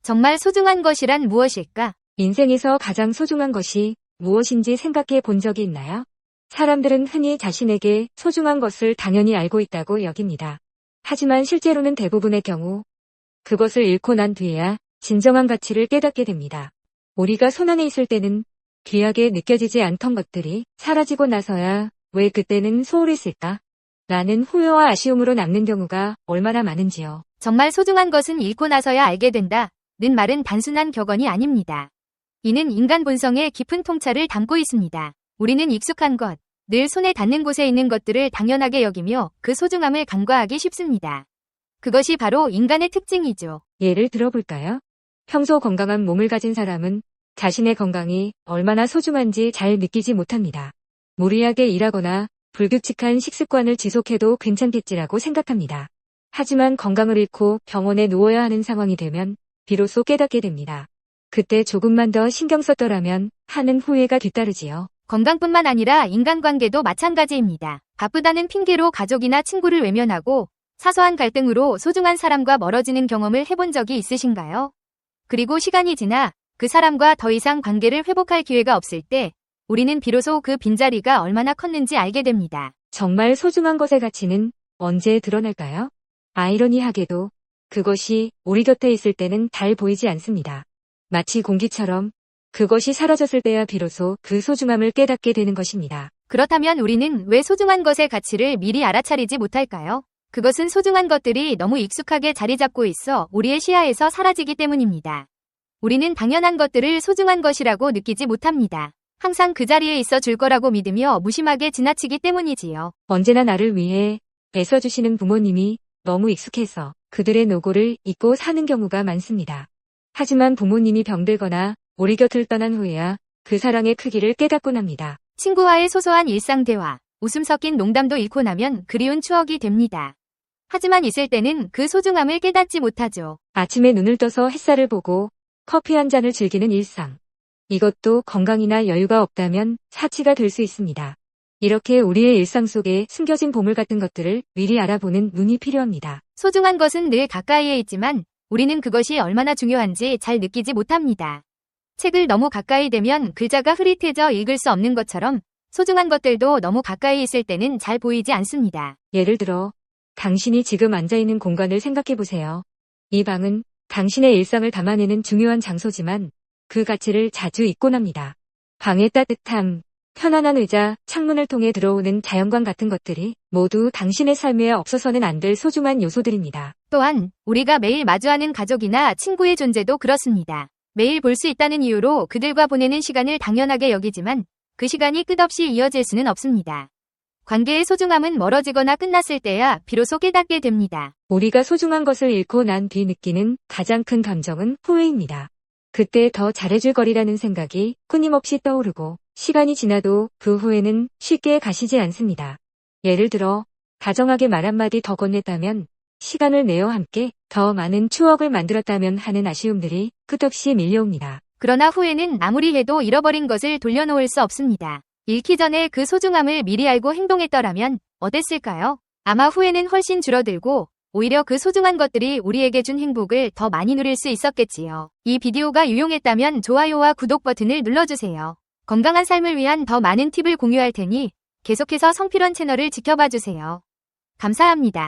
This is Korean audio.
정말 소중한 것이란 무엇일까? 인생에서 가장 소중한 것이 무엇인지 생각해 본 적이 있나요? 사람들은 흔히 자신에게 소중한 것을 당연히 알고 있다고 여깁니다. 하지만 실제로는 대부분의 경우 그것을 잃고 난 뒤에야 진정한 가치를 깨닫게 됩니다. 우리가 손안에 있을 때는 귀하게 느껴지지 않던 것들이 사라지고 나서야 왜 그때는 소홀했을까? 라는 후회와 아쉬움으로 남는 경우가 얼마나 많은지요. 정말 소중한 것은 잃고 나서야 알게 된다. 는 말은 단순한 격언이 아닙니다. 이는 인간 본성의 깊은 통찰을 담고 있습니다. 우리는 익숙한 것, 늘 손에 닿는 곳에 있는 것들을 당연하게 여기며 그 소중함을 간과하기 쉽습니다. 그것이 바로 인간의 특징이죠. 예를 들어볼까요? 평소 건강한 몸을 가진 사람은 자신의 건강이 얼마나 소중한지 잘 느끼지 못합니다. 무리하게 일하거나 불규칙한 식습관을 지속해도 괜찮겠지라고 생각합니다. 하지만 건강을 잃고 병원에 누워야 하는 상황이 되면 비로소 깨닫게 됩니다. 그때 조금만 더 신경 썼더라면 하는 후회가 뒤따르지요. 건강뿐만 아니라 인간관계도 마찬가지입니다. 바쁘다는 핑계로 가족이나 친구를 외면하고 사소한 갈등으로 소중한 사람과 멀어지는 경험을 해본 적이 있으신가요? 그리고 시간이 지나 그 사람과 더 이상 관계를 회복할 기회가 없을 때 우리는 비로소 그 빈자리가 얼마나 컸는지 알게 됩니다. 정말 소중한 것의 가치는 언제 드러날까요? 아이러니하게도 그것이 우리 곁에 있을 때는 잘 보이지 않습니다. 마치 공기처럼 그것이 사라졌을 때야 비로소 그 소중함을 깨닫게 되는 것입니다. 그렇다면 우리는 왜 소중한 것의 가치를 미리 알아차리지 못할까요? 그것은 소중한 것들이 너무 익숙하게 자리 잡고 있어 우리의 시야에서 사라지기 때문입니다. 우리는 당연한 것들을 소중한 것이라고 느끼지 못합니다. 항상 그 자리에 있어 줄 거라고 믿으며 무심하게 지나치기 때문이지요. 언제나 나를 위해 애써주시는 부모님이 너무 익숙해서 그들의 노고를 잊고 사는 경우가 많습니다. 하지만 부모님이 병들거나 우리 곁을 떠난 후에야 그 사랑의 크기를 깨닫곤 합니다. 친구와의 소소한 일상 대화, 웃음 섞인 농담도 잃고 나면 그리운 추억이 됩니다. 하지만 있을 때는 그 소중함을 깨닫지 못하죠. 아침에 눈을 떠서 햇살을 보고 커피 한 잔을 즐기는 일상. 이것도 건강이나 여유가 없다면 사치가 될 수 있습니다. 이렇게 우리의 일상 속에 숨겨진 보물 같은 것들을 미리 알아보는 눈이 필요합니다. 소중한 것은 늘 가까이에 있지만 우리는 그것이 얼마나 중요한지 잘 느끼지 못합니다. 책을 너무 가까이 대면 글자가 흐릿해져 읽을 수 없는 것처럼 소중한 것들도 너무 가까이 있을 때는 잘 보이지 않습니다. 예를 들어 당신이 지금 앉아있는 공간을 생각해보세요. 이 방은 당신의 일상을 담아내는 중요한 장소지만 그 가치를 자주 잊곤 합니다. 방의 따뜻함, 편안한 의자, 창문을 통해 들어오는 자연광 같은 것들이 모두 당신의 삶에 없어서는 안 될 소중한 요소들입니다. 또한 우리가 매일 마주하는 가족이나 친구의 존재도 그렇습니다. 매일 볼 수 있다는 이유로 그들과 보내는 시간을 당연하게 여기지만 그 시간이 끝없이 이어질 수는 없습니다. 관계의 소중함은 멀어지거나 끝났을 때야 비로소 깨닫게 됩니다. 우리가 소중한 것을 잃고 난 뒤 느끼는 가장 큰 감정은 후회입니다. 그때 더 잘해줄 거리라는 생각이 끊임없이 떠오르고 시간이 지나도 그 후회는 쉽게 가시지 않습니다. 예를 들어 다정하게 말 한마디 더 건넸다면, 시간을 내어 함께 더 많은 추억을 만들었다면 하는 아쉬움들이 끝없이 밀려옵니다. 그러나 후회는 아무리 해도 잃어버린 것을 돌려놓을 수 없습니다. 잃기 전에 그 소중함을 미리 알고 행동했더라면 어땠을까요? 아마 후회는 훨씬 줄어들고 오히려 그 소중한 것들이 우리에게 준 행복을 더 많이 누릴 수 있었겠지요. 이 비디오가 유용했다면 좋아요와 구독 버튼을 눌러주세요. 건강한 삶을 위한 더 많은 팁을 공유할 테니 계속해서 성필원 채널을 지켜봐 주세요. 감사합니다.